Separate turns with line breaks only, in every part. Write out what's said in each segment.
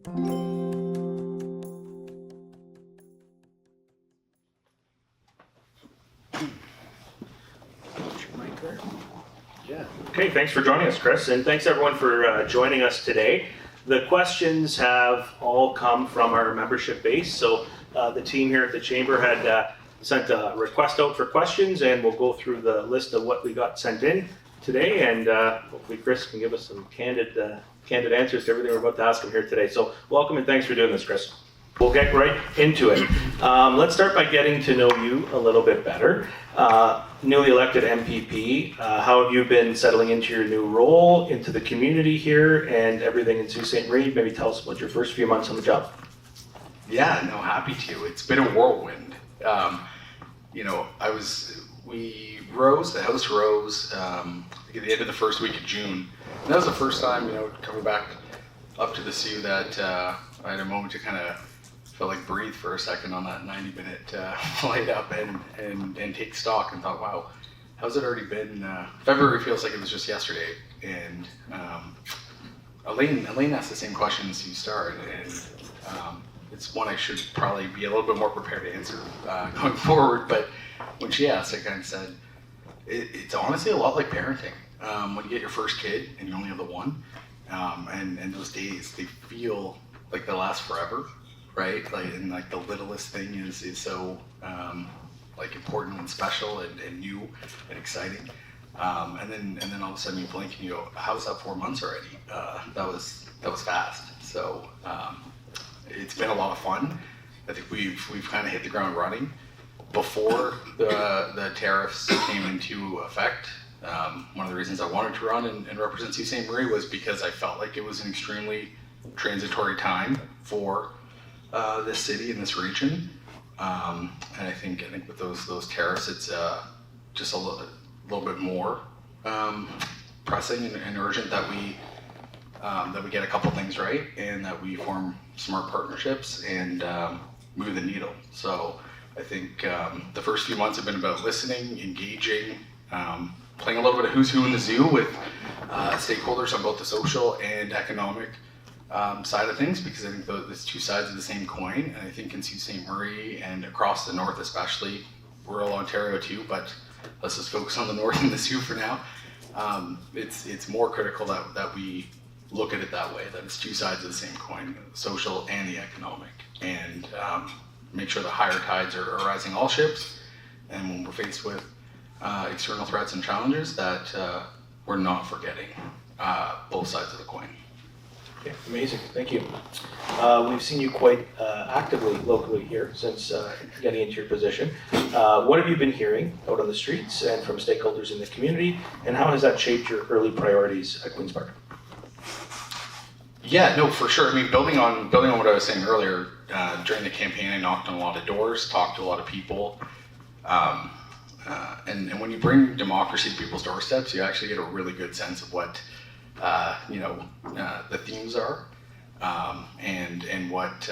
Yeah. Okay, thanks for joining us, Chris, and thanks everyone for joining us today. The questions have all come from our membership base, so the team here at the Chamber had sent a request out for questions, and we'll go through the list of what we got sent in today, and hopefully Chris can give us some candid answers to everything we're about to ask him here today. So welcome and thanks for doing this, Chris. We'll get right into it. Let's start by getting to know you a little bit better. Newly elected M.P.P, how have you been settling into your new role, into the community here, and everything in Sault Ste. Marie? Maybe tell us about your first few months on the job.
Yeah, no, happy to. It's been a whirlwind. The house rose at the end of the first week of June. And that was the first time, coming back up to the Sault that I had a moment to kind of felt like breathe for a second on that 90-minute flight up and take stock and thought, wow, how's it already been? February feels like it was just yesterday. And Elaine asked the same question as you started, and it's one I should probably be a little bit more prepared to answer going forward. But when she asked, I kind of said, it's honestly a lot like parenting. When you get your first kid and you only have the one, and those days, they feel like they'll last forever. Right, and the littlest thing is so important and special and new and exciting, and then all of a sudden you blink and you go, how's that 4 months already? That was fast. So it's been a lot of fun. I think we've kind of hit the ground running. Before the tariffs came into effect, one of the reasons I wanted to run and represent Sault Ste. Marie was because I felt like it was an extremely transitory time for this city and this region, and I think with those tariffs, it's just a little bit more pressing and urgent that we get a couple things right and that we form smart partnerships and move the needle. So I think the first few months have been about listening, engaging, playing a little bit of who's who in the zoo with stakeholders on both the social and economic side of things, because I think there's two sides of the same coin, and I think in Sault Ste. Marie and across the north, especially rural Ontario too, but let's just focus on the north and the Sault for now. It's more critical that we look at it that way, that it's two sides of the same coin, the social and the economic, and make sure the higher tides are rising all ships, and when we're faced with external threats and challenges, that we're not forgetting both sides of the coin.
Okay, amazing, thank you. We've seen you quite actively locally here since getting into your position. What have you been hearing out on the streets and from stakeholders in the community, and how has that shaped your early priorities at Queen's Park?
Yeah, no, for sure. I mean, building on what I was saying earlier, during the campaign, I knocked on a lot of doors, talked to a lot of people, and when you bring democracy to people's doorsteps, you actually get a really good sense of what the themes are, and what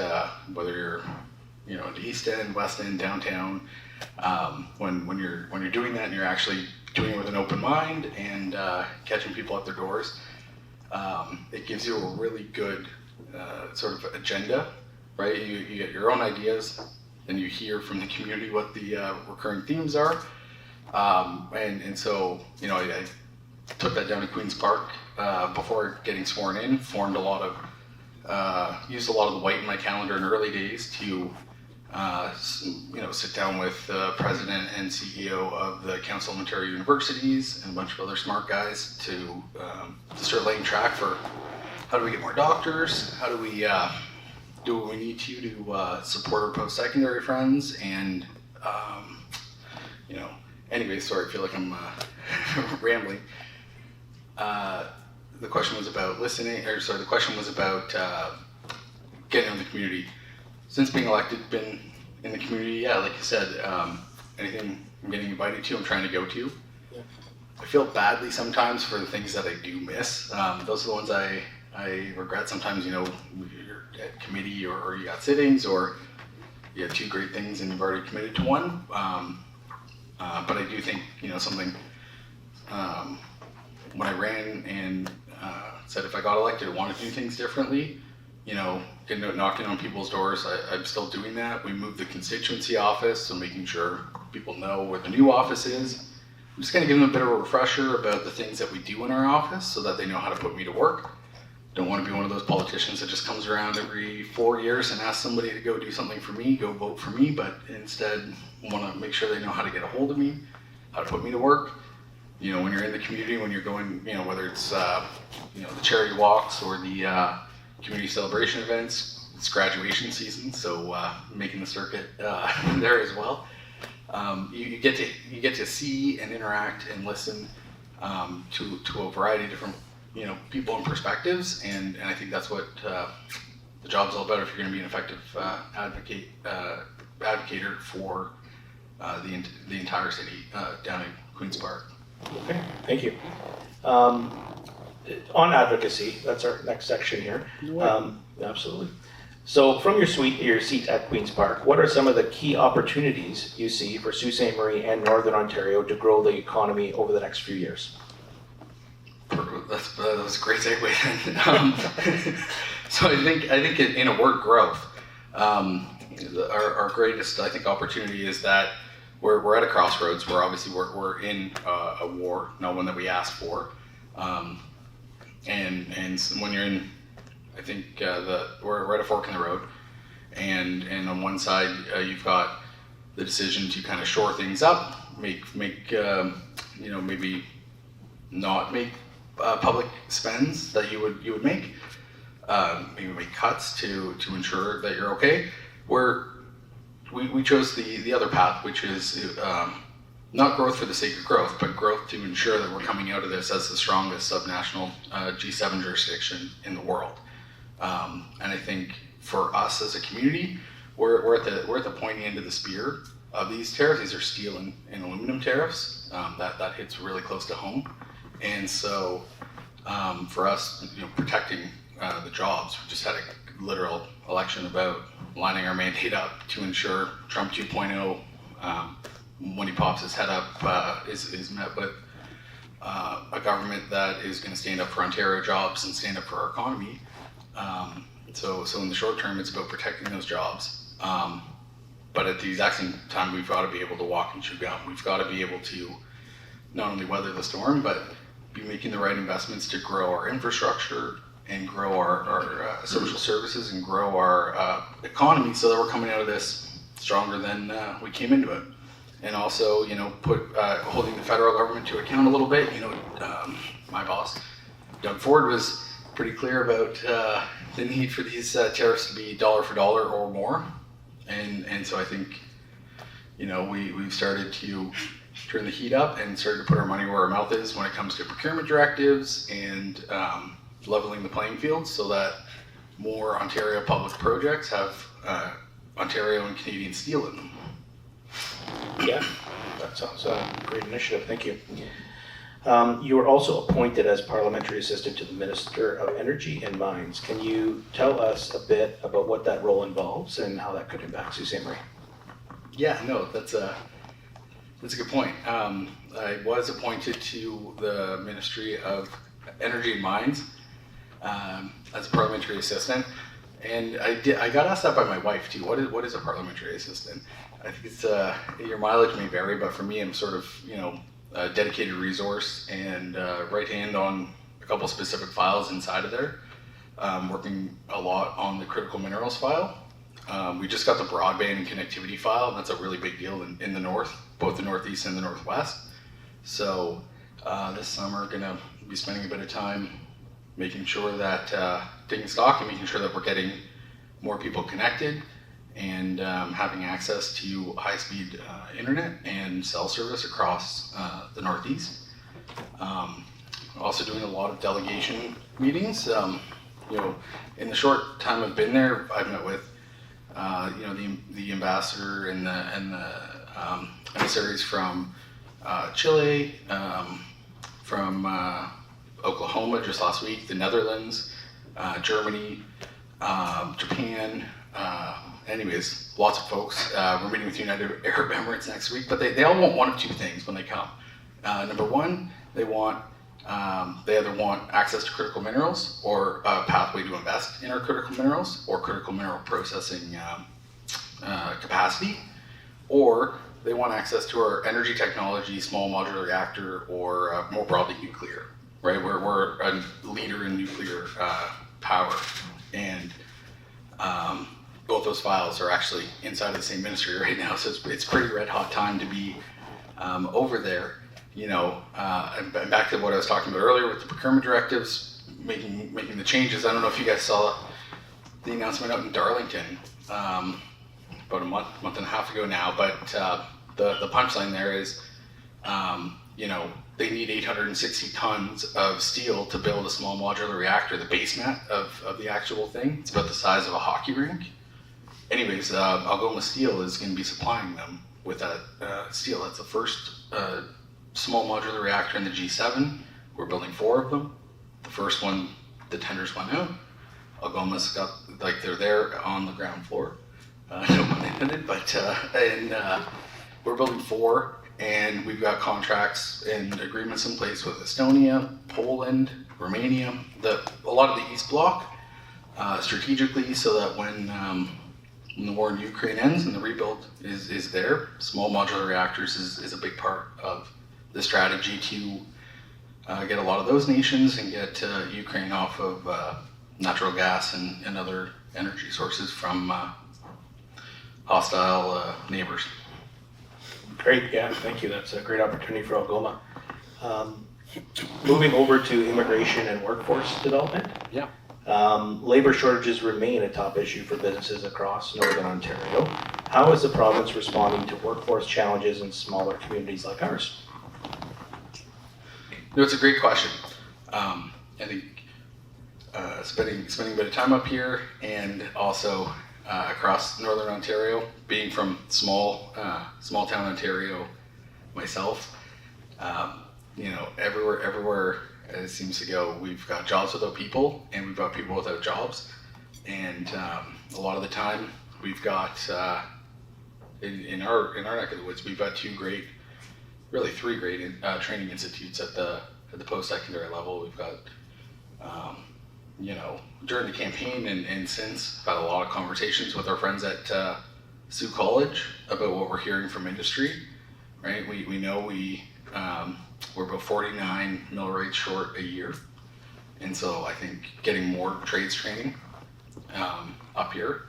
whether you're in the East End, West End, downtown, when you're doing that and you're actually doing it with an open mind and catching people at their doors, it gives you a really good sort of agenda, right? You get your own ideas, then you hear from the community what the recurring themes are, and so I took that down to Queen's Park before getting sworn in, formed a lot of, used a lot of the white in my calendar in early days to, sit down with the president and CEO of the Council of Ontario Universities and a bunch of other smart guys to start laying track for how do we get more doctors, how do we do what we need to support our post-secondary friends, and anyway, sorry, I feel like I'm rambling. The question was about the question was about getting in the community. Since being elected, been in the community, yeah, like you said, anything I'm getting invited to, I'm trying to go to. Yeah. I feel badly sometimes for the things that I do miss. Those are the ones I regret. Sometimes, you're at committee or you got sittings, or you have two great things and you've already committed to one. But I do think, something, when I ran and said if I got elected, I wanted to do things differently, knocking on people's doors. I'm still doing that. We moved the constituency office, so making sure people know where the new office is. I'm just going to give them a bit of a refresher about the things that we do in our office so that they know how to put me to work. Don't want to be one of those politicians that just comes around every 4 years and asks somebody to go do something for me, go vote for me, but instead want to make sure they know how to get a hold of me, how to put me to work. When you're in the community, when you're going, whether it's, the charity walks or the community celebration events, it's graduation season, so making the circuit there as well. You get to see and interact and listen to a variety of different people and perspectives, and I think that's what the job's all about if you're going to be an effective advocator for the entire city down in Queen's Park.
Okay, thank you. On advocacy, that's our next section here. Absolutely. So from your seat at Queen's Park, what are some of the key opportunities you see for Sault Ste. Marie and Northern Ontario to grow the economy over the next few years?
That was a great segue. So I think in a word, growth. Our greatest, I think, opportunity is that we're at a crossroads. We're in a war, not one that we asked for. And when you're in, I think we're at a fork in the road, and on one side you've got the decision to kind of shore things up, make maybe not make public spends that you would make, maybe make cuts to ensure that you're okay. We chose the other path, which is not growth for the sake of growth, but growth to ensure that we're coming out of this as the strongest subnational G7 jurisdiction in the world. And I think for us as a community, we're at the pointy end of the spear of these tariffs. These are steel and aluminum tariffs. That hits really close to home. And so for us, protecting the jobs, we just had a literal election about lining our mandate up to ensure Trump 2.0, when he pops his head up, is met with a government that is going to stand up for Ontario jobs and stand up for our economy. So in the short term, it's about protecting those jobs. But at the exact same time, we've got to be able to walk and chew gum. We've got to be able to not only weather the storm, but be making the right investments to grow our infrastructure and grow our social services and grow our economy so that we're coming out of this stronger than we came into it. And also, holding the federal government to account a little bit. My boss, Doug Ford, was pretty clear about the need for these tariffs to be dollar for dollar or more. And so I think, we've started to turn the heat up and started to put our money where our mouth is when it comes to procurement directives and leveling the playing field so that more Ontario public projects have Ontario and Canadian steel in them.
Yeah, that sounds a great initiative. Thank you. You were also appointed as Parliamentary Assistant to the Minister of Energy and Mines. Can you tell us a bit about what that role involves and how that could impact Sault Ste. Marie?
Yeah, no, that's a good point. I was appointed to the Ministry of Energy and Mines as a Parliamentary Assistant, and I got asked that by my wife too. What is a Parliamentary Assistant? I think it's your mileage may vary, but for me, I'm sort of a dedicated resource and right hand on a couple specific files inside of there. Working a lot on the critical minerals file. We just got the broadband and connectivity file, and that's a really big deal in the north, both the northeast and the northwest. So this summer, gonna be spending a bit of time making sure that taking stock and making sure that we're getting more people connected and having access to high-speed internet and cell service across the Northeast. Also doing a lot of delegation meetings. In the short time I've been there, I've met with the ambassador and the emissaries from Chile, from Oklahoma just last week, the Netherlands, Germany, Japan. Anyways, lots of folks. We're meeting with United Arab Emirates next week, but they all want one of two things when they come. Number one, they want They either want access to critical minerals or a pathway to invest in our critical minerals or critical mineral processing capacity, or they want access to our energy technology, small modular reactor, or more broadly nuclear, right? We're a leader in nuclear power, and both those files are actually inside of the same ministry right now, so it's pretty red hot time to be over there. And back to what I was talking about earlier with the procurement directives, making the changes. I don't know if you guys saw the announcement out in Darlington about a month and a half ago now, but the punchline there is, they need 860 tons of steel to build a small modular reactor, the base mat of the actual thing. It's about the size of a hockey rink. Anyways, Algoma Steel is going to be supplying them with that steel. That's the first small modular reactor in the G7. We're building 4 of them. The first one, the tenders went out. Algoma's got, they're there on the ground floor. No pun intended, but we're building 4, and we've got contracts and agreements in place with Estonia, Poland, Romania, a lot of the East Bloc, strategically, so that when the war in Ukraine ends and the rebuild is there, small modular reactors is a big part of the strategy to get a lot of those nations and get Ukraine off of natural gas and other energy sources from hostile neighbors.
Great, yeah, thank you. That's a great opportunity for Algoma. Moving over to immigration and workforce development.
Yeah.
Labor shortages remain a top issue for businesses across Northern Ontario. How is the province responding to workforce challenges in smaller communities like ours?
No, it's a great question. I think spending a bit of time up here and also across Northern Ontario, being from small town Ontario myself, everywhere it seems to go, we've got jobs without people, and we've got people without jobs. And a lot of the time, we've got in our neck of the woods, we've got 3 great training institutes at the post-secondary level. We've got during the campaign and since, I've had a lot of conversations with our friends at Sault College about what we're hearing from industry. Right, we know we're about 49 mill rates short a year, and so I think getting more trades training up here,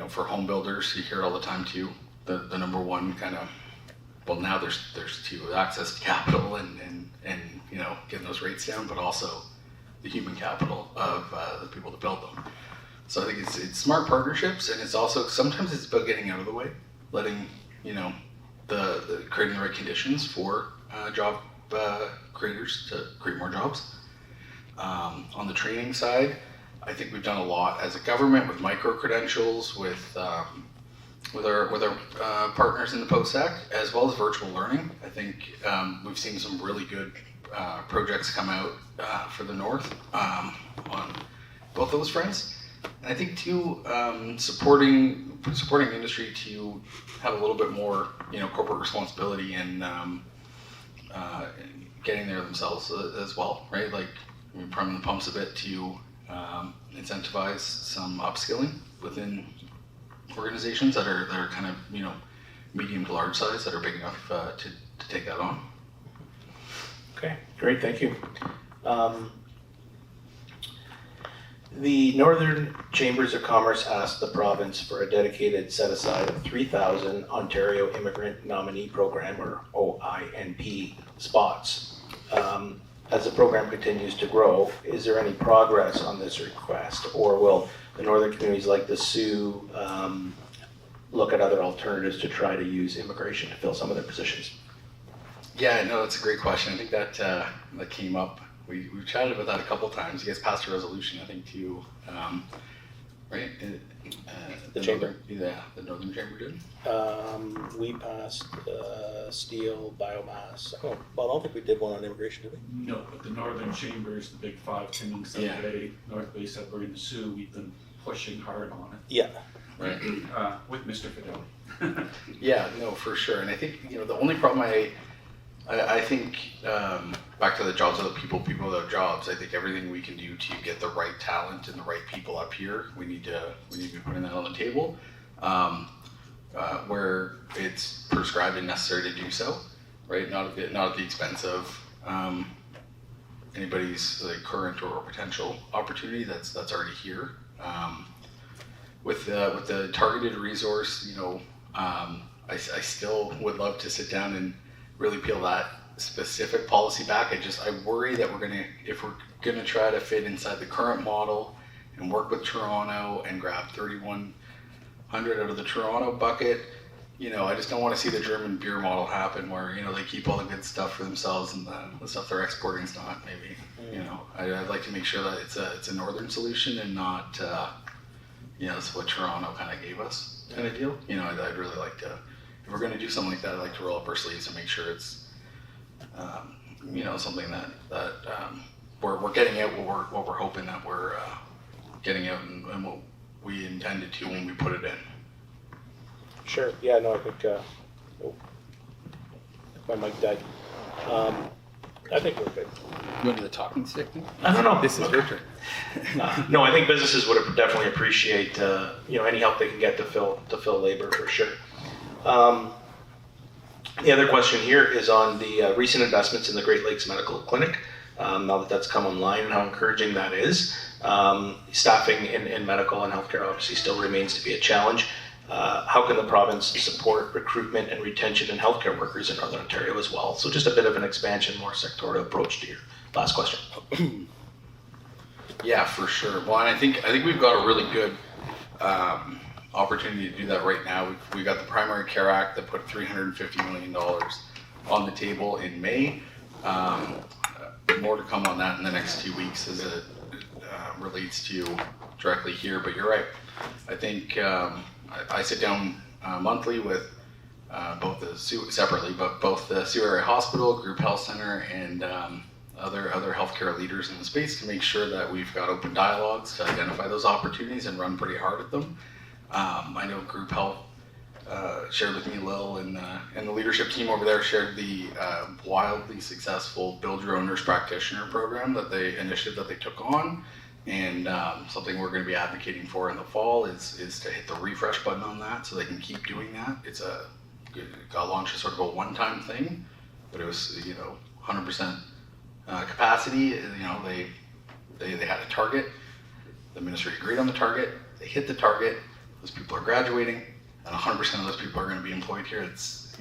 for home builders, you hear it all the time too. The number one kind of, well, now there's 2: access to capital and getting those rates down, but also the human capital of the people to build them. So I think it's smart partnerships, and it's also sometimes it's about getting out of the way, letting the creating the right conditions for job creators to create more jobs. On the training side, I think we've done a lot as a government with micro credentials, with our partners in the post-sec, as well as virtual learning. I think we've seen some really good projects come out for the North on both those fronts. And I think too, supporting industry to have a little bit more, corporate responsibility and getting there themselves as well, right? Like priming the pumps a bit to incentivize some upskilling within organizations that are kind of medium to large size, that are big enough to take that on.
Okay, great, thank you. The Northern Chambers of Commerce asked the province for a dedicated set aside of 3,000 Ontario Immigrant Nominee Program, or OINP, spots. As the program continues to grow, is there any progress on this request, or will the northern communities like the Sioux look at other alternatives to try to use immigration to fill some of their positions?
Yeah, no, that's a great question. I think that came up. We've chatted about that a couple times. You guys passed a resolution, I think, to right? The
Chamber.
The Northern Chamber did.
We passed steel, biomass. Oh, well, I don't think we did one on immigration, did we?
No, but the Northern Chambers, the Big Five, Timming, South Bay, North Bay, Sudbury, and the Sioux, we've been pushing hard on it.
Yeah.
Right.
With Mr. Fidel.
Yeah, no, for sure. And I think the only problem I I think back to the jobs of the people without jobs. I think everything we can do to get the right talent and the right people up here, we need to be putting that on the table, where it's prescribed and necessary to do so, right? Not at the expense of anybody's like current or potential opportunity that's already here. With the targeted resource, I still would love to sit down and really peel that specific policy back. I worry that if we're gonna try to fit inside the current model and work with Toronto and grab 3,100 out of the Toronto bucket, I just don't want to see the German beer model happen where, they keep all the good stuff for themselves and the stuff they're exporting is not, maybe. I'd like to make sure that it's a northern solution and not, it's what Toronto kind of gave us kind of deal. I'd really like to, if we're going to do something like that, I'd like to roll up our sleeves and make sure it's, something that we're getting out what we're hoping that we're getting out and what we intended to when we put it in.
Sure. Yeah. No. I think. My mic died. I think we're good.
You want to do the talking stick then?
I don't know.
This is your turn.
No, I think businesses would definitely appreciate any help they can get to fill labor for sure. The other question here is on the recent investments in the Great Lakes Medical Clinic. Now that that's come online and how encouraging that is. Staffing in medical and healthcare obviously still remains to be a challenge. How can the province support recruitment and retention in healthcare workers in Northern Ontario as well? So just a bit of an expansion, more sectorial approach to your last question.
Yeah, for sure. Well, and I think we've got a really good opportunity to do that right now. We got the Primary Care Act that put $350 million on the table in May. More to come on that in the next 2 weeks as it relates to directly here. But you're right. I think I sit down monthly with both the Sault Area Hospital, Group Health Center, and other healthcare leaders in the space to make sure that we've got open dialogues to identify those opportunities and run pretty hard at them. I know Group Health shared with me, Lil, and the leadership team over there shared the wildly successful Build Your Own Nurse Practitioner program initiative that they took on. And something we're going to be advocating for in the fall is to hit the refresh button on that so they can keep doing that. It got launched as sort of a one-time thing, but it was 100% capacity. They had a target. The ministry agreed on the target. They hit the target. Those people are graduating, and 100% of those people are going to be employed here. So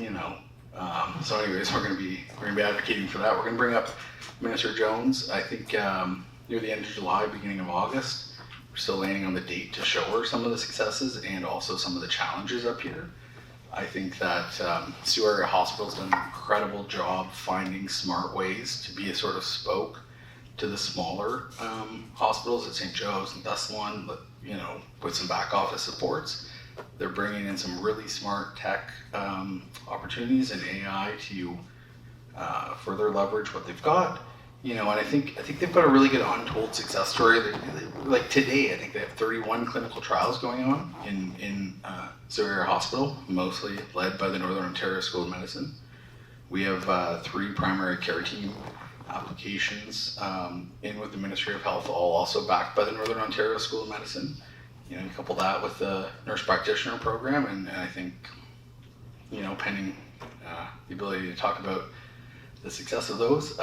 anyways, we're going to be advocating for that. We're going to bring up Minister Jones. I think. Near the end of July, beginning of August. We're still landing on the date to show her some of the successes and also some of the challenges up here. I think that Sault Area Hospital's done an incredible job finding smart ways to be a sort of spoke to the smaller hospitals at St. Joe's and Thessalon, with some back office supports. They're bringing in some really smart tech opportunities and AI to further leverage what they've got. And I think they've got a really good untold success story. Like today, I think they have 31 clinical trials going on in Sault Area Hospital, mostly led by the Northern Ontario School of Medicine. We have 3 primary care team applications in with the Ministry of Health, all also backed by the Northern Ontario School of Medicine. You couple that with the nurse practitioner program, and I think, pending the ability to talk about the success of those.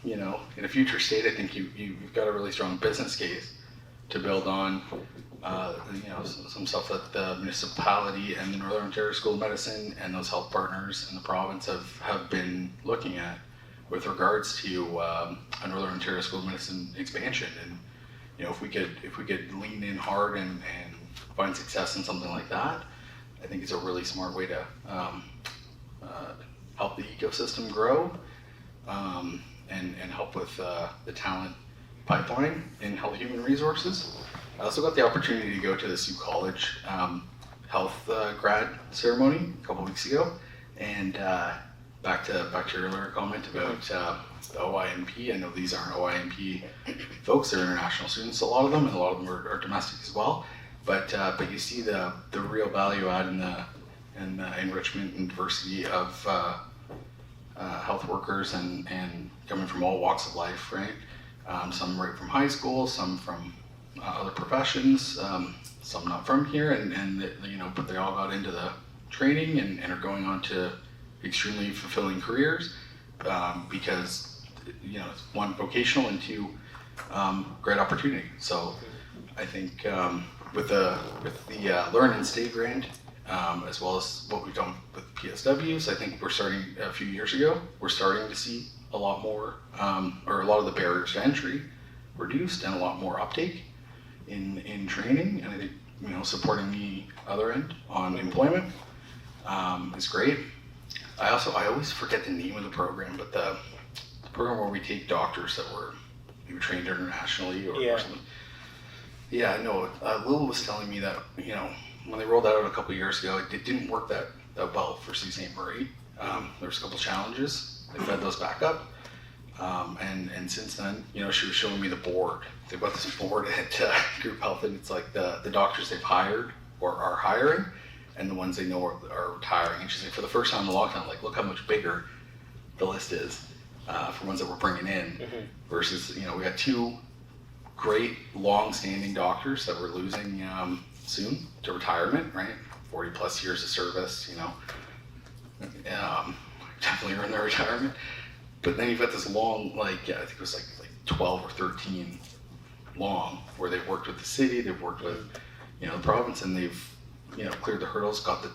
In a future state, I think you've got a really strong business case to build on, some stuff that the municipality and the Northern Ontario School of Medicine and those health partners in the province have been looking at with regards to a Northern Ontario School of Medicine expansion. And if we could lean in hard and find success in something like that, I think it's a really smart way to help the ecosystem grow. And help with the talent pipeline in health human resources. I also got the opportunity to go to the Sault College health grad ceremony a couple weeks ago, and back to your earlier comment about the OIMP. I know these aren't OIMP folks; they're international students, a lot of them, and a lot of them are domestic as well. But you see the real value add in the enrichment and diversity of health workers and coming from all walks of life, right? Some right from high school, some from other professions, some not from here, and but they all got into the training and are going on to extremely fulfilling careers because it's one, vocational, and two, great opportunity. So I think with the Learn and Stay grant, as well as what we've done with PSWs, I think we're starting a few years ago. We're starting to see a lot more, or a lot of the barriers to entry reduced, and a lot more uptake in training. And I think supporting the other end on employment is great. I always forget the name of the program, but the program where we take doctors that were maybe trained internationally or something. Yeah, I know. Lil was telling me that when they rolled that out a couple of years ago, it didn't work that well for Sault Ste. Marie. There was a couple of challenges. They fed those back up, and since then, she was showing me the board. They've got this board at Group Health, and it's like the doctors they've hired or are hiring, and the ones they know are retiring. And she's like, for the first time in the lockdown, like, look how much bigger the list is for ones that we're bringing in, versus we got two great long-standing doctors that we're losing soon to retirement, right? 40 plus years of service, definitely earned their retirement. But then you've got this long, I think it was like 12 or 13 long, where they've worked with the city, they've worked with the province, and they've cleared the hurdles, got the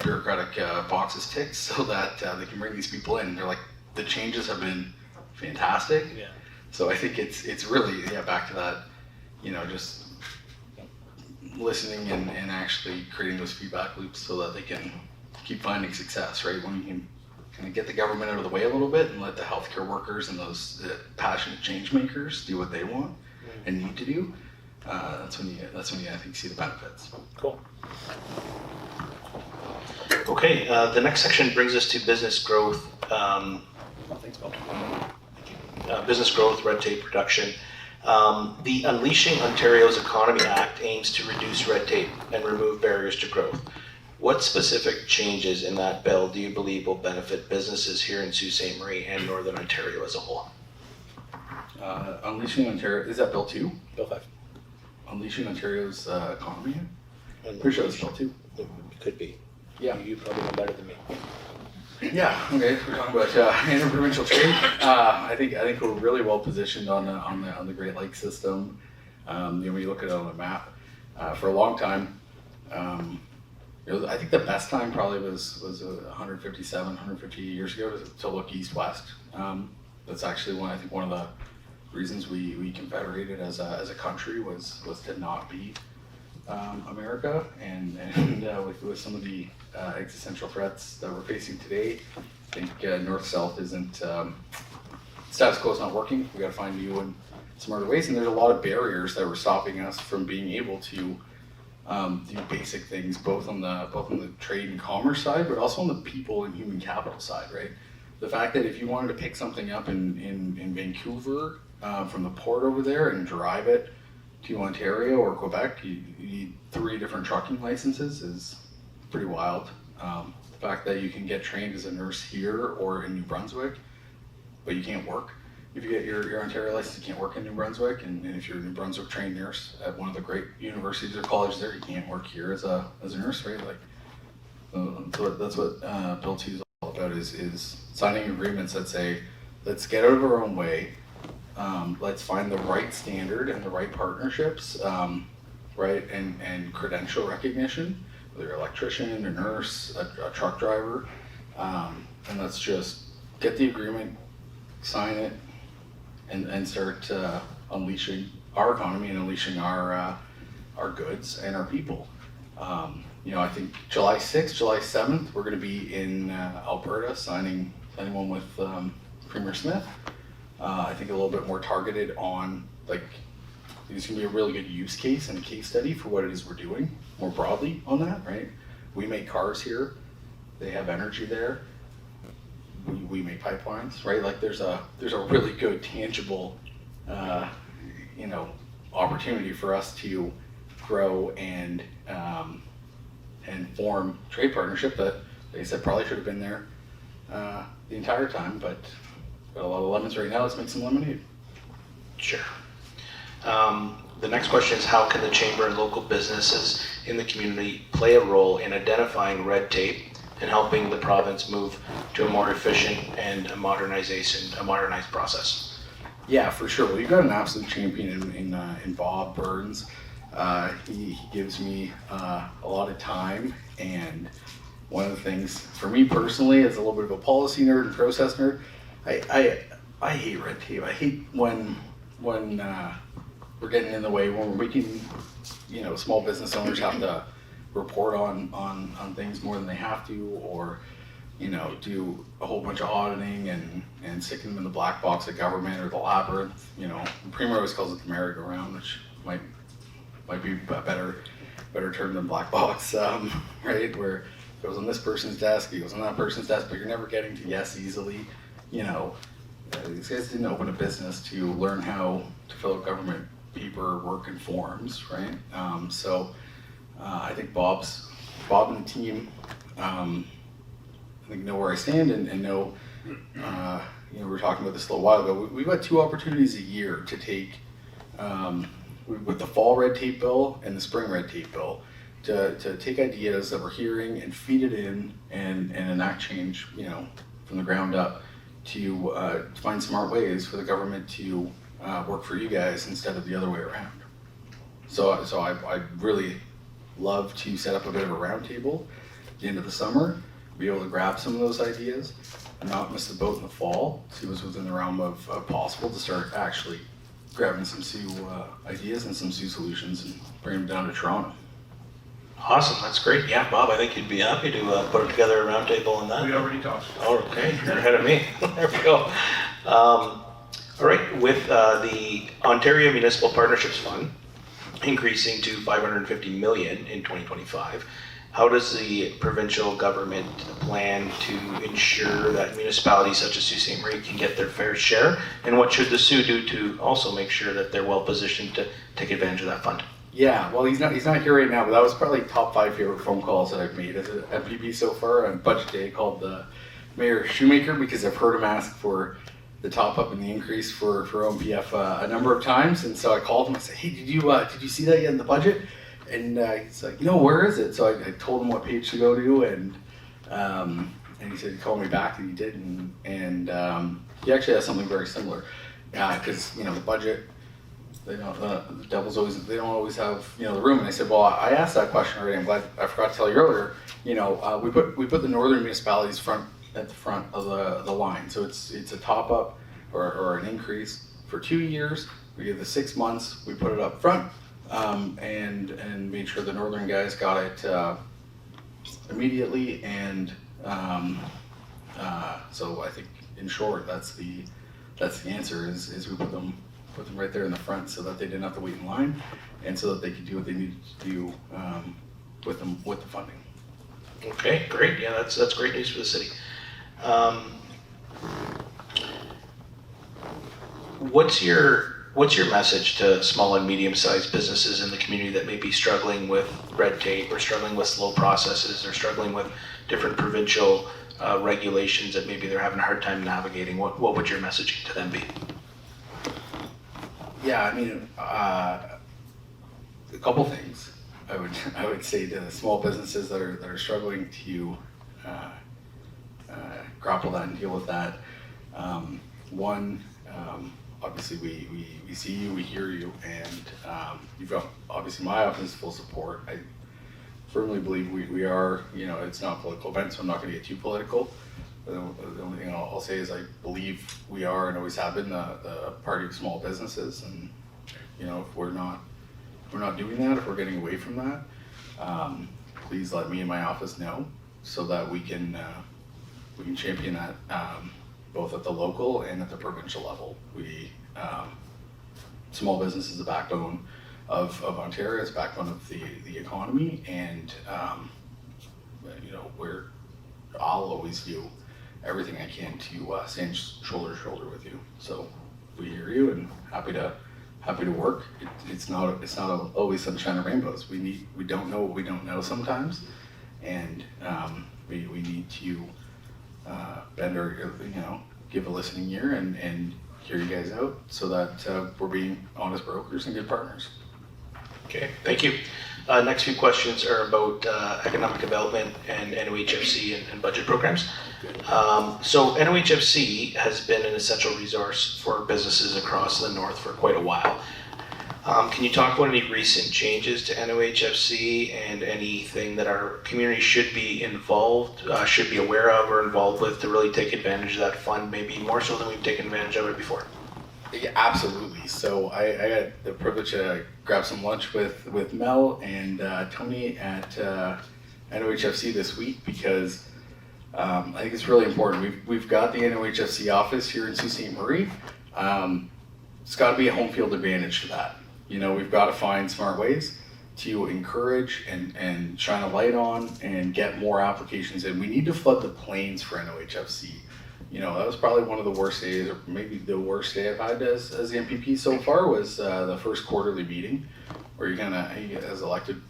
bureaucratic boxes ticked, so that they can bring these people in. They're like, the changes have been fantastic. Yeah. So I think it's really back to that, just listening and actually creating those feedback loops so that they can keep finding success, right? When you can kind of get the government out of the way a little bit and let the healthcare workers and those passionate change makers do what they want and need to do, that's when you I think see the benefits.
Cool. Okay, the next section brings us to business growth.
Thanks, Bill.
Business growth, red tape reduction. The Unleashing Ontario's Economy Act aims to reduce red tape and remove barriers to growth. What specific changes in that bill do you believe will benefit businesses here in Sault Ste. Marie and Northern Ontario as a whole?
Unleashing Ontario, is that Bill 2?
Bill 5.
Unleashing Ontario's economy? Pretty sure it's Bill 2.
It could be.
Yeah.
You probably know better than me.
Yeah. Okay. We're talking about interprovincial trade. I think we're really well positioned on the Great Lakes system. When you look at it on the map, for a long time, I think the best time probably was 150 years ago to look east-west. That's actually one of the reasons we confederated as a country was to not be America, and with some of the existential threats that we're facing today, I think north-south isn't, status quo is not working. We got to find new and smarter ways, and there's a lot of barriers that were stopping us from being able to do basic things, both on the trade and commerce side, but also on the people and human capital side, right? The fact that if you wanted to pick something up in Vancouver from the port over there and drive it to Ontario or Quebec, you need 3 different trucking licenses is pretty wild. The fact that you can get trained as a nurse here or in New Brunswick, but you can't work. If you get your Ontario license, you can't work in New Brunswick, and if you're a New Brunswick trained nurse at one of the great universities or colleges there, you can't work here as a nurse, right? So that's what Bill 2 is all about, is signing agreements that say, let's get out of our own way, let's find the right standard and the right partnerships, right, and credential recognition, whether you're an electrician, a nurse, a truck driver, and let's just get the agreement, sign it, and start unleashing our economy and unleashing our goods and our people. I think July 6th, July 7th, we're going to be in Alberta signing one with Premier Smith. I think a little bit more targeted on, there's going to be a really good use case and a case study for what it is we're doing more broadly on that, right? We make cars here. They have energy there. We make pipelines, right? There's a really good tangible, opportunity for us to grow and form trade partnership that, like I said, probably should have been there the entire time, but got a lot of lemons right now. Let's make some lemonade.
Sure. The next question is, how can the Chamber and local businesses in the community play a role in identifying red tape and helping the province move to a more efficient and a modernized process?
Yeah, for sure. Well, you've got an absolute champion in Bob Burns. He gives me a lot of time, and one of the things for me personally, as a little bit of a policy nerd and process nerd, I hate red tape. I hate when we're getting in the way, when we're making, small business owners have to report on things more than they have to, or do a whole bunch of auditing and sticking them in the black box of government or the labyrinth. The Premier always calls it the merry-go-round, which might be a better term than black box, right? Where it goes on this person's desk, it goes on that person's desk, but you're never getting to yes easily. These guys didn't open a business to learn how to fill out government paperwork and forms, right? I think Bob and the team, I think know where I stand and know, we were talking about this a little while ago. We've got 2 opportunities a year to take, with the fall red tape bill and the spring red tape bill, to take ideas that we're hearing and feed it in and enact change, from the ground up to find smart ways for the government to work for you guys instead of the other way around. So I really love to set up a bit of a roundtable at the end of the summer, be able to grab some of those ideas, and not miss the boat in the fall, see what's within the realm of possible to start actually grabbing some Sioux ideas and some Sioux solutions and bring them down to Toronto.
Awesome, that's great. Yeah, Bob, I think you'd be happy to put together a roundtable on that.
We already talked.
Oh, okay, you're ahead of me. There we go. All right, with the Ontario Municipal Partnerships Fund increasing to $550 million in 2025, how does the provincial government plan to ensure that municipalities such as Sault Ste. Marie can get their fair share? And what should the Sioux do to also make sure that they're well positioned to take advantage of that fund?
Yeah, well, he's not here right now, but that was probably top 5 favorite phone calls that I've made as an M.P.P so far on budget day. Called the Mayor Shoemaker because I've heard him ask for the top up and the increase for OMPF a number of times, and so I called him. I said, "Hey, did you see that yet in the budget?" And he's like, where is it? So I told him what page to go to, and he said he'd call me back, and he did, and he actually has something very similar, because the budget. The Devils they don't always have the room, and I said, well, I asked that question already. I'm glad I forgot to tell you earlier. We put the northern municipalities at the front of the line, so it's a top up or an increase for 2 years. We give the 6 months. We put it up front, and made sure the northern guys got it immediately, and so I think in short that's the answer is we put them right there in the front so that they didn't have to wait in line, and so that they could do what they needed to do with the funding.
Okay, great. Yeah, that's great news for the city. What's your message to small and medium-sized businesses in the community that may be struggling with red tape, or struggling with slow processes, or struggling with different provincial regulations that maybe they're having a hard time navigating? What would your messaging to them be?
Yeah, I mean, a couple things. I would say to the small businesses that are struggling to grapple that and deal with that. One, obviously we see you, we hear you, and you've got obviously my office's full support. I firmly believe we are. It's not a political event, so I'm not going to get too political. The only thing I'll say is I believe we are and always have been the party of small businesses, and if we're not doing that, if we're getting away from that, please let me and my office know so that we can champion that both at the local and at the provincial level. Small business is the backbone of Ontario, it's the backbone of the economy, and I'll always do everything I can to stand shoulder to shoulder with you. So we hear you and happy to work. It's not always sunshine and rainbows. We don't know what we don't know sometimes, and we need to bend or, give a listening ear and hear you guys out so that we're being honest brokers and good partners.
Okay, thank you. Next few questions are about economic development and NOHFC and budget programs. So NOHFC has been an essential resource for businesses across the north for quite a while. Can you talk about any recent changes to NOHFC and anything that our community should be should be aware of or involved with to really take advantage of that fund, maybe more so than we've taken advantage of it before?
Yeah, absolutely. So I got the privilege to grab some lunch with Mel and Tony at NOHFC this week because I think it's really important. We've got the NOHFC office here in Sault Ste. Marie. It's got to be a home field advantage to that. We've got to find smart ways to encourage and shine a light on and get more applications in. We need to flood the plains for NOHFC. That was probably one of the worst days, or maybe the worst day I've had as the M.P.P so far was the first quarterly meeting, where you as elected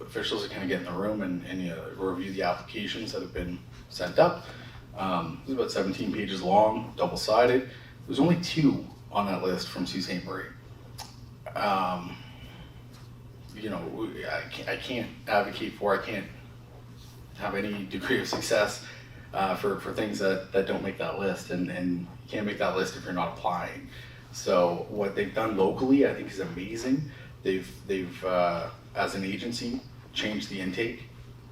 officials, you kind of get in the room and you review the applications that have been sent up. It was about 17 pages long, double-sided. There's only 2 on that list from Sault Ste. Marie. I can't advocate for, I can't have any degree of success for things that don't make that list, and you can't make that list if you're not applying. So what they've done locally, I think, is amazing. They've as an agency, changed the intake.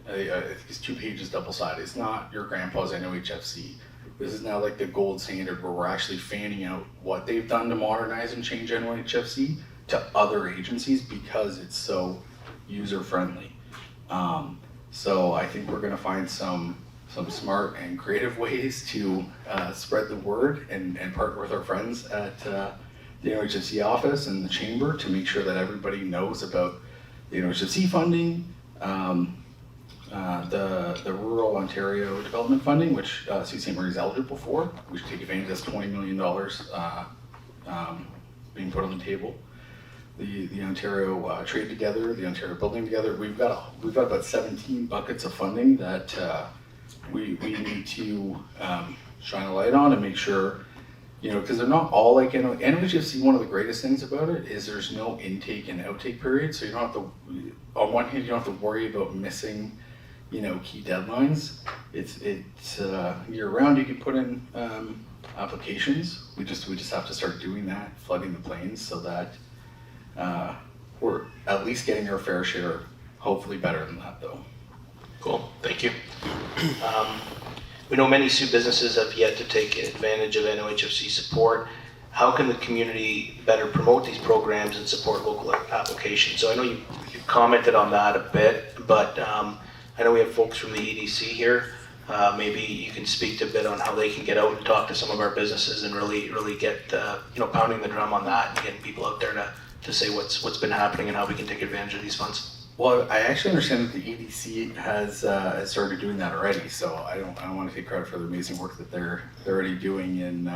I think it's 2 pages double-sided. It's not your grandpa's NOHFC. This is now like the gold standard where we're actually fanning out what they've done to modernize and change NOHFC to other agencies because it's so user-friendly. So I think we're going to find some smart and creative ways to spread the word and partner with our friends at the NOHFC office and the chamber to make sure that everybody knows about the NOHFC funding, the Rural Ontario Development Funding, which Sault Ste. Marie is eligible for. We should take advantage of this $20 million being put on the table. The Ontario Trade Together, the Ontario Building Together. We've got about 17 buckets of funding that we need to shine a light on and make sure, because they're not all like NOHFC. One of the greatest things about it is there's no intake and outtake period, so you don't have to. On one hand, you don't have to worry about missing, key deadlines. It's year round. You can put in applications. We just have to start doing that, flooding the plains, so that we're at least getting our fair share. Hopefully, better than that, though.
Cool, thank you. We know many Sioux businesses have yet to take advantage of NOHFC support. How can the community better promote these programs and support local applications? So I know you commented on that a bit, but I know we have folks from the EDC here. Maybe you can speak a bit on how they can get out and talk to some of our businesses and really get pounding the drum on that and getting people out there to say what's been happening and how we can take advantage of these funds.
Well, I actually understand that the EDC has started doing that already. So I don't want to take credit for the amazing work that they're already doing in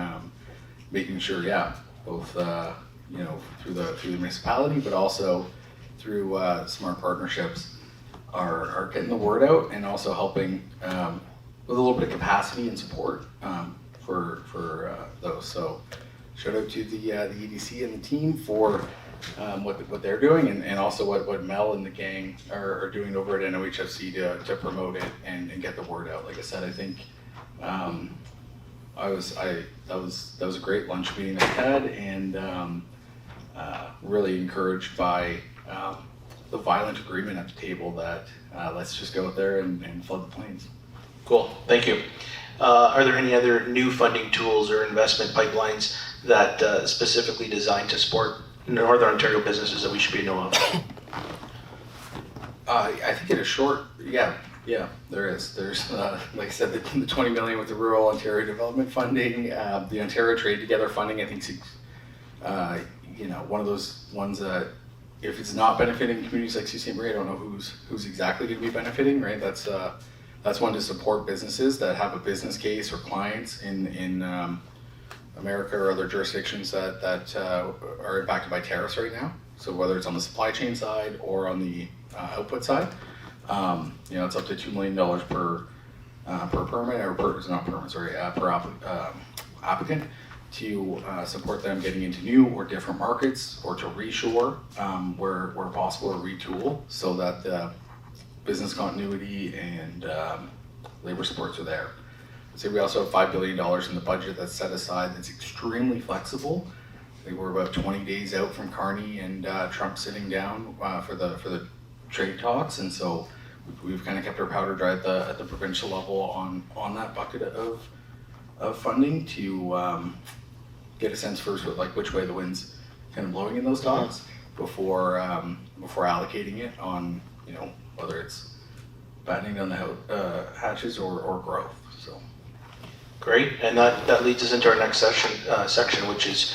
making sure, both through the municipality, but also through smart partnerships, are getting the word out and also helping with a little bit of capacity and support for those. So shout out to the EDC and the team for what they're doing and also what Mel and the gang are doing over at NOHFC to promote it and get the word out. Like I said, I think that was a great lunch meeting I had, and really encouraged by the violent agreement at the table that let's just go out there and flood the plains.
Cool, thank you. Are there any other new funding tools or investment pipelines that specifically designed to support Northern Ontario businesses that we should be knowing of?
I think in a short, there is. There's, like I said, the $20 million with the Rural Ontario Development Funding, the Ontario Trade Together funding. I think one of those ones that if it's not benefiting communities like Sault Ste. Marie, I don't know who's exactly going to be benefiting, right? That's one to support businesses that have a business case or clients in America or other jurisdictions that are impacted by tariffs right now. So whether it's on the supply chain side or on the output side, it's up to $2 million per permit, or per, it's not permit, sorry, per applicant, to support them getting into new or different markets, or to reshore where possible, or retool, so that the business continuity and labor supports are there. I'd say we also have $5 billion in the budget that's set aside that's extremely flexible. I think we're about 20 days out from Carney and Trump sitting down for the trade talks, and so we've kind of kept our powder dry at the provincial level on that bucket of funding to get a sense first with like which way the wind's kind of blowing in those talks before allocating it on, you know, whether it's battening down the hatches or growth. So
Great, and that leads us into our next section, which is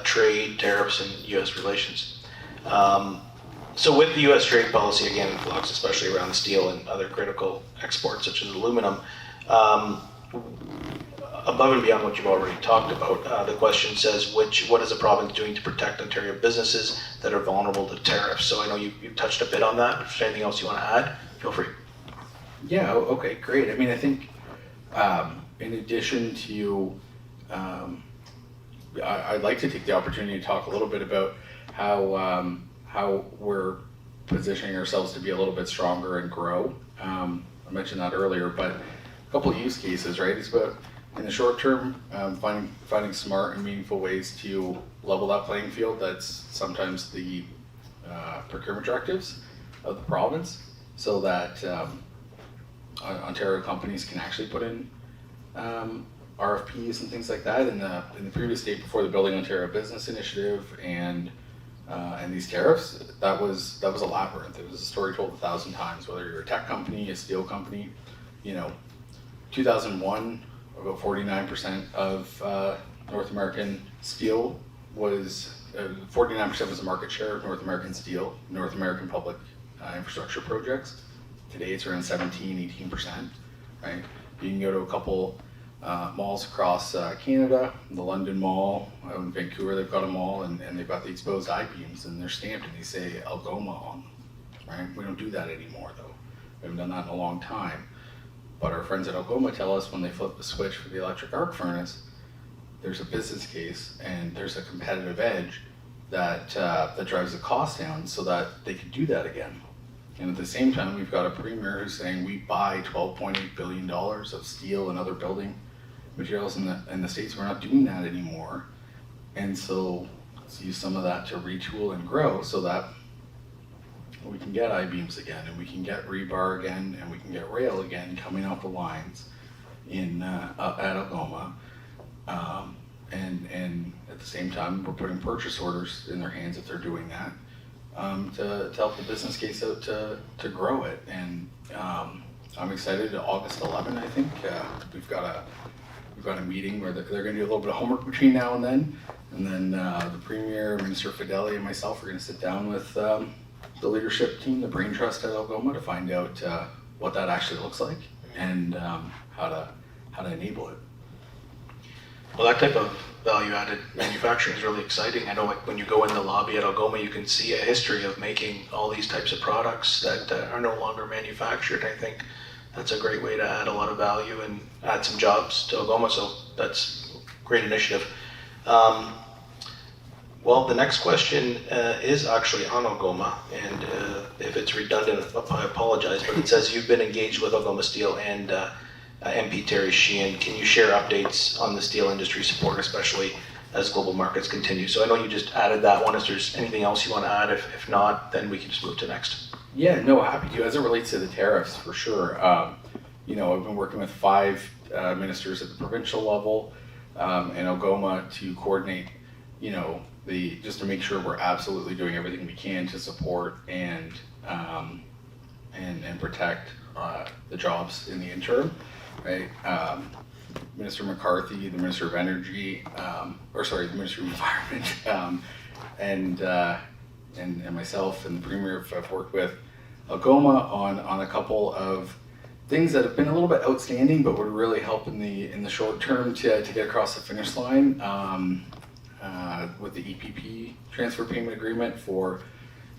trade, tariffs, and U.S. relations. So with the U.S. trade policy again in flux, especially around steel and other critical exports such as aluminum, above and beyond what you've already talked about, the question says, what is the province doing to protect Ontario businesses that are vulnerable to tariffs? So I know you've touched a bit on that. If there's anything else you want to add, feel free.
yeah, okay, great. I mean, I think in addition to, I'd like to take the opportunity to talk a little bit about how we're positioning ourselves to be a little bit stronger and grow. I mentioned that earlier, but a couple of use cases, right? It's about, in the short term, finding smart and meaningful ways to level that playing field. That's sometimes the procurement directives of the province, so that Ontario companies can actually put in RFPs and things like that. In the previous state before the Building Ontario Business Initiative and these tariffs, that was a labyrinth. It was a story told 1,000 times. Whether you're a tech company, a steel company, you know, 2001, about 49% of North American steel was 49% was the market share of North American steel, North American public infrastructure projects. Today it's around 17-18%, right? You can go to a couple malls across Canada, the London Mall, in Vancouver they've got a mall, and they've got the exposed I-beams, and they're stamped and they say Algoma on them, right? We don't do that anymore though. We haven't done that in a long time. But our friends at Algoma tell us when they flip the switch for the electric arc furnace, there's a business case and there's a competitive edge that drives the cost down so that they can do that again. And at the same time, we've got a premier who's saying we buy $12.8 billion of steel and other building materials in the States. We're not doing that anymore. And so let's use some of that to retool and grow so that we can get I-beams again, and we can get rebar again, and we can get rail again coming off the lines at Algoma. And at the same time, we're putting purchase orders in their hands if they're doing that. To help the business case out to grow it. And I'm excited. August 11, I think, we've got a meeting where they're going to do a little bit of homework between now and then the Premier, Minister Fideli, and myself are going to sit down with the leadership team, the Brain Trust at Algoma, to find out what that actually looks like and how to enable it.
Well, that type of value-added manufacturing is really exciting. I know, like when you go in the lobby at Algoma, you can see a history of making all these types of products that are no longer manufactured. I think that's a great way to add a lot of value and add some jobs to Algoma. So that's a great initiative. Well, the next question is actually on Algoma, and if it's redundant, I apologize, but it says you've been engaged with Algoma Steel and MP Terry Sheehan. Can you share updates on the steel industry support, especially as global markets continue? So I know you just added that one. Is there anything else you want to add? If not, then we can just move to next.
Yeah, no, happy to. As it relates to the tariffs, for sure. You know, I've been working with 5 ministers at the provincial level and Algoma to coordinate, you know, just to make sure we're absolutely doing everything we can to support and protect the jobs in the interim, right? Minister McCarthy, the Minister of Energy, the Minister of Environment, and myself and the Premier have worked with Algoma on a couple of things that have been a little bit outstanding, but would really help in the short term to get across the finish line. With the M.P.P transfer payment agreement for,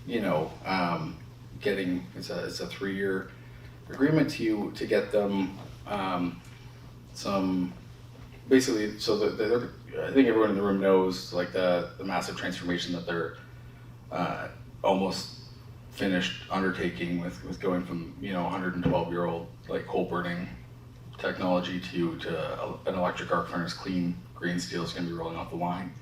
you know, getting it's a 3-year agreement to get them some basically, so I think everyone in the room knows like the massive transformation that they're almost finished undertaking with going from 112-year-old like coal burning technology to an electric arc furnace. Clean green steel is going to be rolling off the line,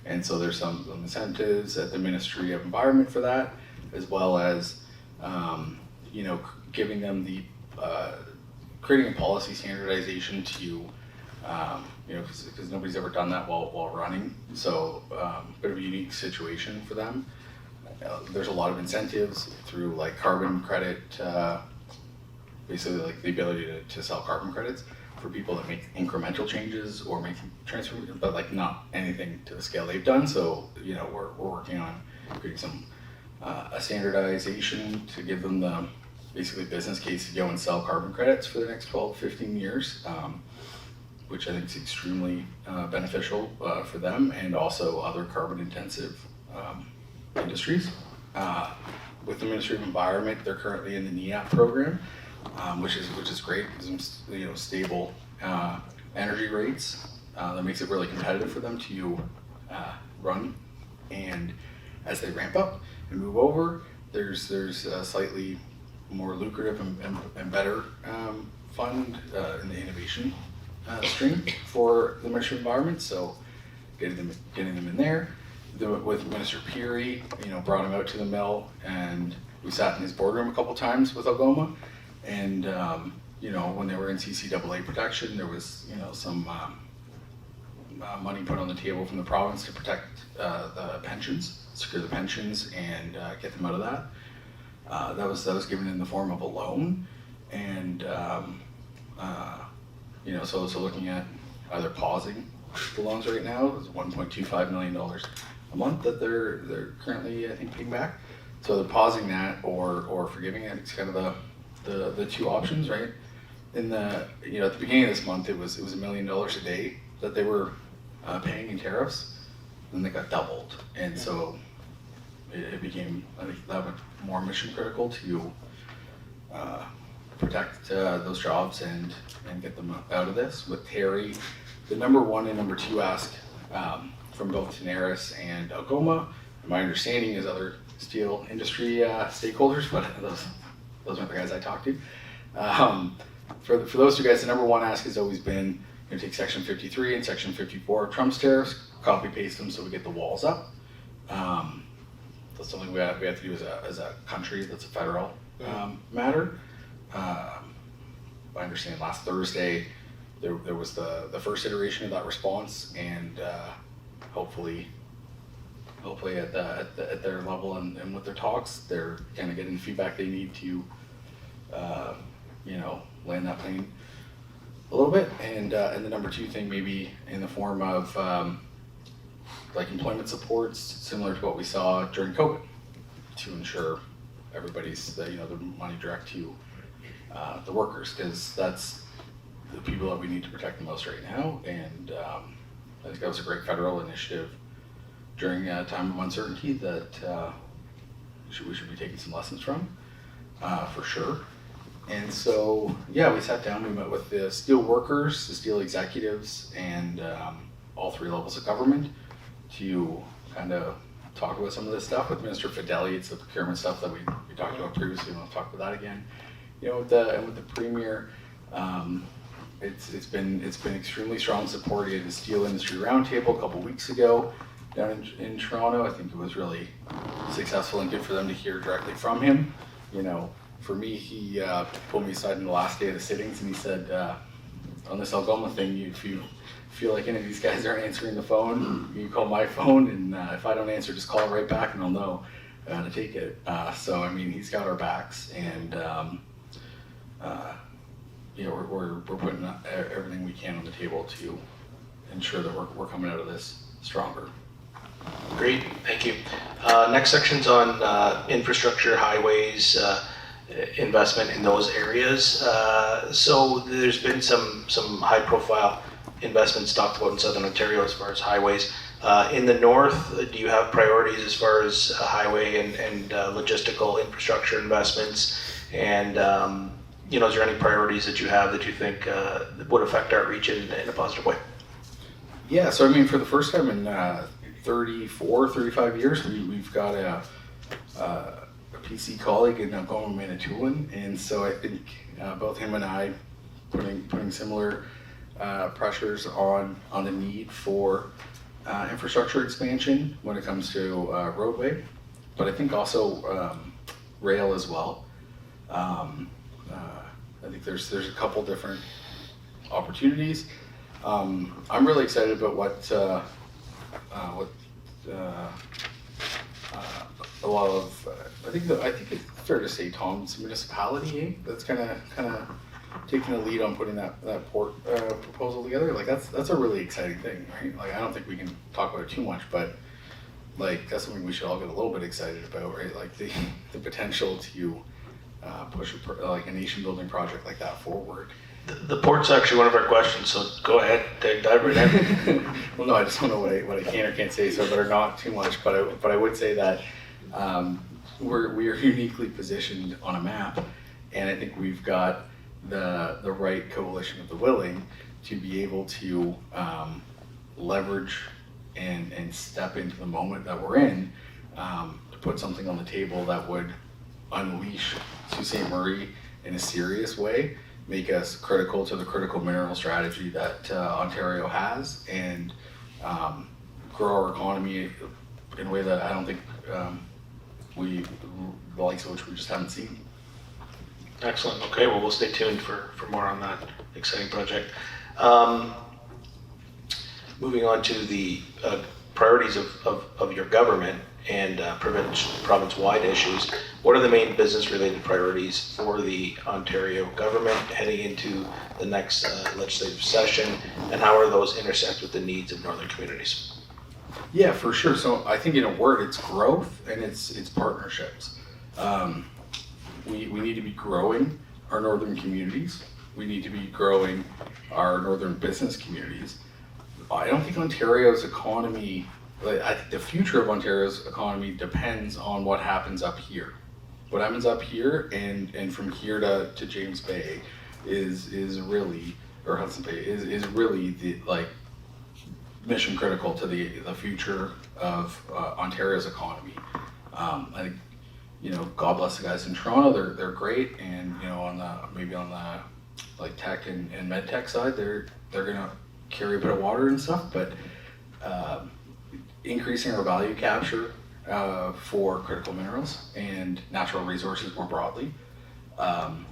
and so there's some incentives at the Ministry of Environment for that, as well as giving them the creating a policy standardization to because nobody's ever done that while running, so bit of a unique situation for them. There's a lot of incentives through like carbon credit, basically like the ability to sell carbon credits for people that make incremental changes or make transformation, but like not anything to the scale they've done. So we're working on creating some a standardization to give them the basically business case to go and sell carbon credits for the next 12 to 15 years, which I think is extremely beneficial for them and also other carbon intensive industries. With the Ministry of Environment, they're currently in the NEAP program, which is great. Gives them stable energy rates. That makes it really competitive for them to run. And as they ramp up and move over, there's a slightly more lucrative and better fund in the innovation stream for the Ministry of Environment. So getting them in there. With Minister Peary, brought him out to the mill, and we sat in his boardroom a couple times with Algoma, and when they were in CCAA protection, there was some money put on the table from the province to protect the pensions, secure the pensions, and get them out of that. That was given in the form of a loan, and so looking at either pausing the loans right now is $1.25 million a month that they're currently, I think, paying back. So they're pausing that or forgiving it. It's kind of the two options, right? In the at the beginning of this month, it was $1 million a day that they were paying in tariffs. Then they got doubled, and so it became, I think, that much more mission critical to protect those jobs and get them out of this. With Terry, the number one and number two ask from both Tenaris and Algoma, my understanding is other steel industry stakeholders, but those aren't the guys I talked to. For those two guys, the number one ask has always been take Section 53 and Section 54 of Trump's tariffs, copy paste them so we get the walls up. That's something we have to do as a country. That's a federal matter. I understand last Thursday there was the first iteration of that response, and hopefully at their level and with their talks, they're kind of getting the feedback they need to land that plane a little bit. And the number two thing maybe in the form of like employment supports, similar to what we saw during COVID, to ensure everybody's the money direct to the workers, because that's the people that we need to protect the most right now. And I think that was a great federal initiative during a time of uncertainty that we should be taking some lessons from, for sure. And so, yeah, we sat down, we met with the steel workers, the steel executives, and all three levels of government to kind of talk about some of this stuff. With Minister Fideli, it's the procurement stuff that we talked about previously. We want to talk about that again. With the Premier, it's been extremely strong support. He had the Steel Industry Roundtable a couple weeks ago down in Toronto. I think it was really successful and good for them to hear directly from him. For me, he pulled me aside in the last day of the sittings, and he said, on this Algoma thing, if you feel like any of these guys aren't answering the phone, you call my phone, and if I don't answer, just call right back and I'll know to take it. So, I mean, he's got our backs, and we're putting everything we can on the table to ensure that we're coming out of this stronger.
Great, thank you. Next section's on infrastructure, highways, investment in those areas. So there's been some high-profile investments talked about in Southern Ontario as far as highways. In the north, do you have priorities as far as highway and logistical infrastructure investments? And is there any priorities that you have that you think would affect our region in a positive way?
Yeah, so I mean, for the first time in 35 years, we've got a PC colleague in Algoma, Manitoulin, and so I think both him and I putting similar pressures on the need for infrastructure expansion when it comes to roadway, but I think also rail as well. I think there's a couple different opportunities. I'm really excited about what a lot of I think it's fair to say Tom's municipality that's kind of taking the lead on putting that port proposal together. Like that's a really exciting thing, right? Like I don't think we can talk about it too much, but like that's something we should all get a little bit excited about, right? Like the potential to push like a nation building project like that forward.
The port's actually one of our questions, so go ahead, dive right in.
Well, no, I just don't know what I can or can't say, so I better not too much. But I would say that we are uniquely positioned on a map, and I think we've got the right coalition of the willing to be able to leverage and step into the moment that we're in to put something on the table that would unleash Sault Ste. Marie in a serious way, make us critical to the critical mineral strategy that Ontario has, and grow our economy in a way that I don't think the likes of which we just haven't seen.
Excellent. Okay, well, we'll stay tuned for more on that exciting project. Moving on to the priorities of your government and province-wide issues, what are the main business-related priorities for the Ontario government heading into the next legislative session, and how are those intersect with the needs of northern communities?
Yeah, for sure. So I think in a word, it's growth and it's partnerships. We need to be growing our northern communities. We need to be growing our northern business communities. I don't think Ontario's economy, I think the future of Ontario's economy depends on what happens up here. What happens up here and from here to James Bay is really, or Hudson Bay, is really the mission critical to the future of Ontario's economy. I think, God bless the guys in Toronto, they're great, and on the tech and med tech side, they're gonna carry a bit of water and stuff, but increasing our value capture for critical minerals and natural resources more broadly, and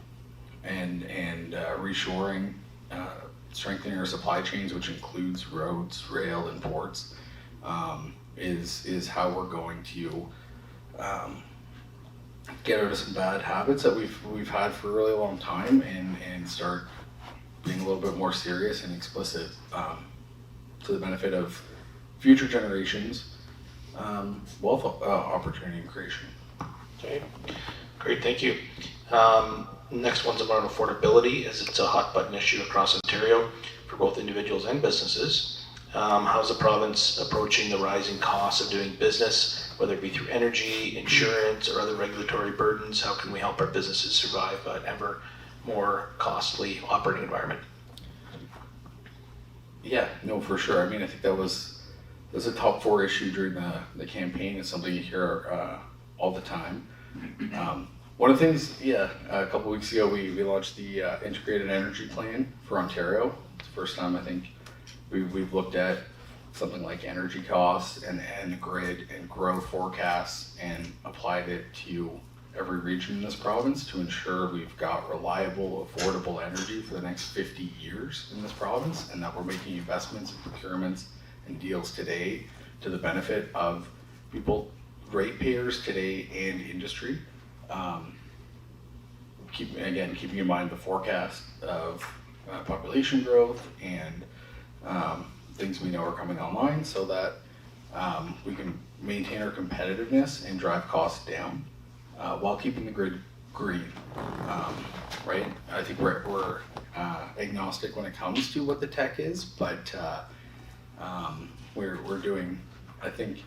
reshoring, strengthening our supply chains, which includes roads, rail, and ports, is how we're going to get out of some bad habits that we've had for a really long time, and start being a little bit more serious and explicit to the benefit of future generations, wealth opportunity and creation.
Okay, great, thank you. Next one's about affordability, as it's a hot button issue across Ontario for both individuals and businesses. How's the province approaching the rising costs of doing business, whether it be through energy, insurance, or other regulatory burdens? How can we help our businesses survive an ever more costly operating environment?
Yeah, no, for sure. I mean, I think that was a top 4 issue during the campaign. It's something you hear all the time. One of the things, a couple weeks ago, we launched the Integrated Energy Plan for Ontario. It's the first time I think we've looked at something like energy costs and the grid and growth forecasts and applied it to every region in this province to ensure we've got reliable, affordable energy for the next 50 years in this province, and that we're making investments and procurements and deals today to the benefit of people, ratepayers today, and industry. Keeping in mind the forecast of population growth and things we know are coming online, so that we can maintain our competitiveness and drive costs down while keeping the grid green. Right? I think we're agnostic when it comes to what the tech is, but we're doing. I think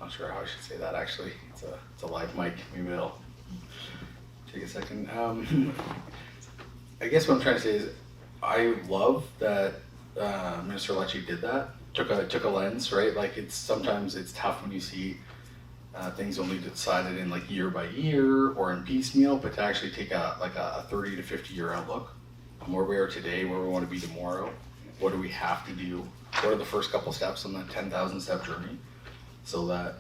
not sure how I should say that actually. It's a live mic. Maybe it'll take a second. I guess what I'm trying to say is I love that Minister Lecce did that. Took a lens, right? Like sometimes it's tough when you see things only decided in like year by year or in piecemeal, but to actually take a 30 to 50 year outlook on where we are today, where we want to be tomorrow, what do we have to do, what are the first couple steps on that 10,000 step journey, so that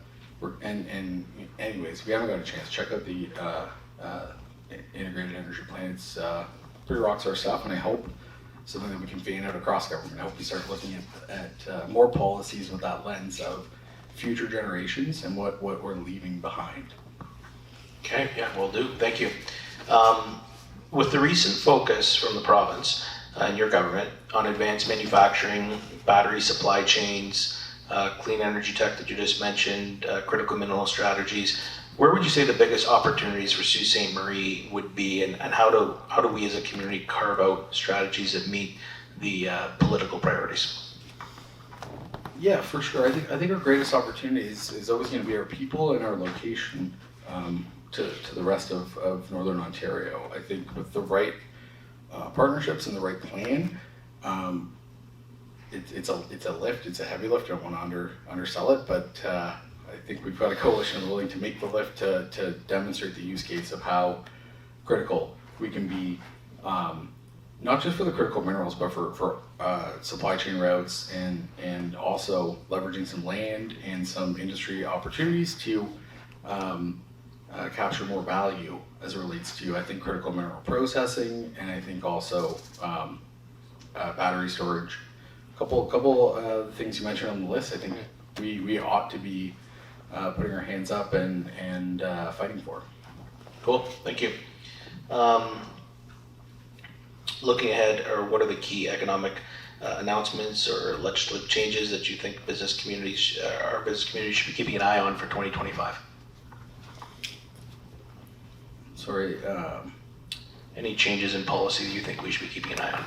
and anyways, we haven't got a chance. Check out the integrated energy plan. It's pretty rock star stuff, and I hope something that we can fan out across government. I hope we start looking at more policies with that lens of future generations and what we're leaving behind.
Okay, yeah, will do. Thank you. With the recent focus from the province and your government on advanced manufacturing, battery supply chains, clean energy tech that you just mentioned, critical mineral strategies, where would you say the biggest opportunities for Sault Ste. Marie would be, and how do we as a community carve out strategies that meet the political priorities?
Yeah, for sure. I think our greatest opportunity is always going to be our people and our location to the rest of Northern Ontario. I think with the right partnerships and the right plan, it's a lift. It's a heavy lift. I don't want to undersell it, but I think we've got a coalition willing to make the lift to demonstrate the use case of how critical we can be, not just for the critical minerals, but for supply chain routes and also leveraging some land and some industry opportunities to capture more value as it relates to, I think, critical mineral processing, and I think also battery storage. Couple things you mentioned on the list, I think we ought to be putting our hands up and fighting for.
Cool, thank you. Looking ahead, or what are the key economic announcements or legislative changes that you think our business community should be keeping an eye on for 2025?
Sorry.
Any changes in policy that you think we should be keeping an eye on?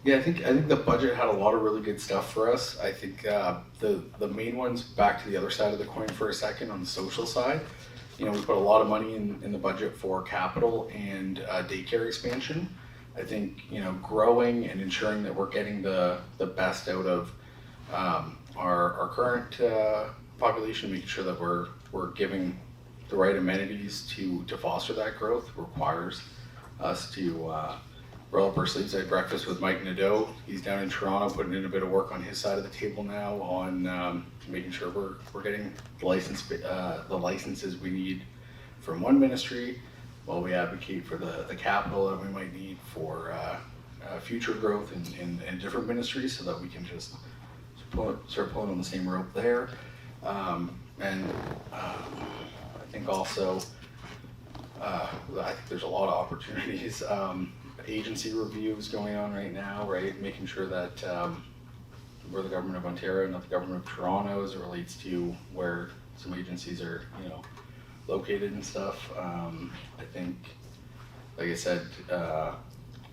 Yeah, I think the budget had a lot of really good stuff for us. I think the main ones, back to the other side of the coin for a second, on the social side, we put a lot of money in the budget for capital and daycare expansion. I think growing and ensuring that we're getting the best out of our current population, making sure that we're giving the right amenities to foster that growth, requires us to roll up our sleeves. I had breakfast with Mike Nadeau. He's down in Toronto putting in a bit of work on his side of the table now on making sure we're getting the licenses we need from one ministry, while we advocate for the capital that we might need for future growth in different ministries, so that we can just start pulling on the same rope there. And I think also I think there's a lot of opportunities. Agency reviews going on right now, right? Making sure that we're the government of Ontario, not the government of Toronto, as it relates to where some agencies are, located and stuff. I think, like I said,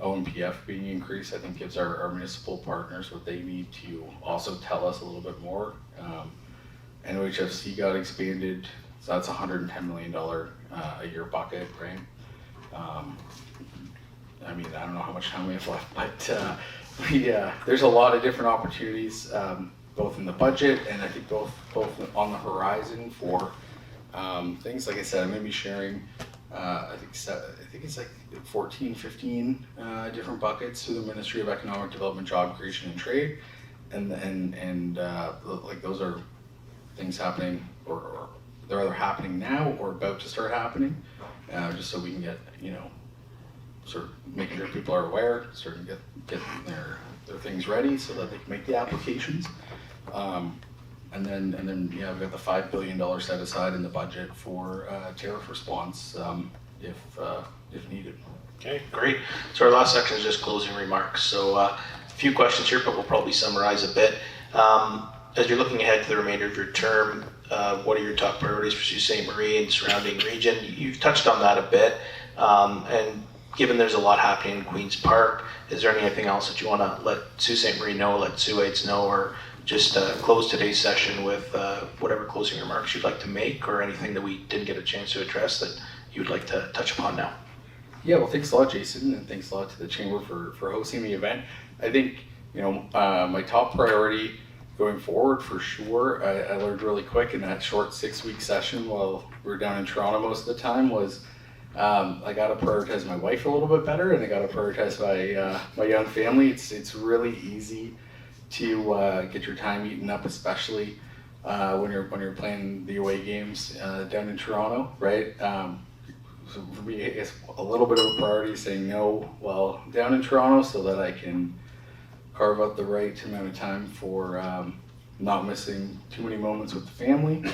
OMPF being increased, I think gives our municipal partners what they need to also tell us a little bit more. NOHFC got expanded, so that's $110 million a year bucket, right? I mean, I don't know how much time we have left, but there's a lot of different opportunities, both in the budget and I think both on the horizon for things. Like I said, I'm going to be sharing, I think it's like 14, 15 different buckets through the Ministry of Economic Development, Job Creation and Trade, and like those are things happening, or they're either happening now or about to start happening, just so we can get sort of making sure people are aware, sort of get their things ready so that they can make the applications. And then we've got the $5 billion set aside in the budget for tariff response if needed.
Okay, great. So our last section is just closing remarks. So a few questions here, but we'll probably summarize a bit. As you're looking ahead to the remainder of your term, what are your top priorities for Sault Ste. Marie and surrounding region? You've touched on that a bit. And given there's a lot happening in Queen's Park, is there anything else that you want to let Sault Ste. Marie know, let Saultites know, or just close today's session with whatever closing remarks you'd like to make, or anything that we didn't get a chance to address that you'd like to touch upon now.
Yeah, well, thanks a lot, Jason, and thanks a lot to the Chamber for hosting the event. I think, my top priority going forward, for sure, I learned really quick in that short 6-week session while we were down in Toronto most of the time, was I got to prioritize my wife a little bit better, and I got to prioritize my young family. It's really easy to get your time eaten up, especially when you're playing the away games down in Toronto, right? So for me, it's a little bit of a priority saying no while down in Toronto, so that I can carve out the right amount of time for not missing too many moments with the family.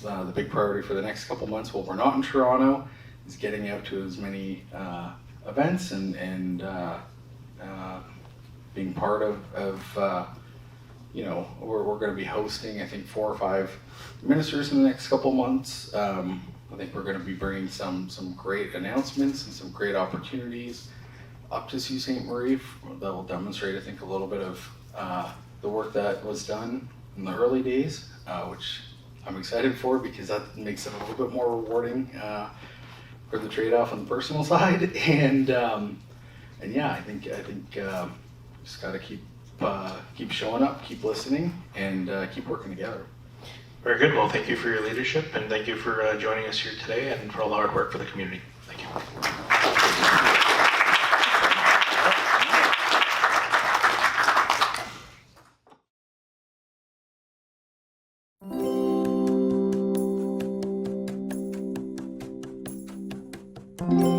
The big priority for the next couple months while we're not in Toronto is getting out to as many events and being part of we're going to be hosting, I think, 4 or 5 ministers in the next couple months. I think we're going to be bringing some great announcements and some great opportunities up to Sault Ste. Marie that will demonstrate, I think, a little bit of the work that was done in the early days, which I'm excited for, because that makes it a little bit more rewarding for the trade-off on the personal side. And yeah, I think just got to keep showing up, keep listening, and keep working together.
Very good. Well, thank you for your leadership, and thank you for joining us here today, and for all the hard work for the community. Thank you.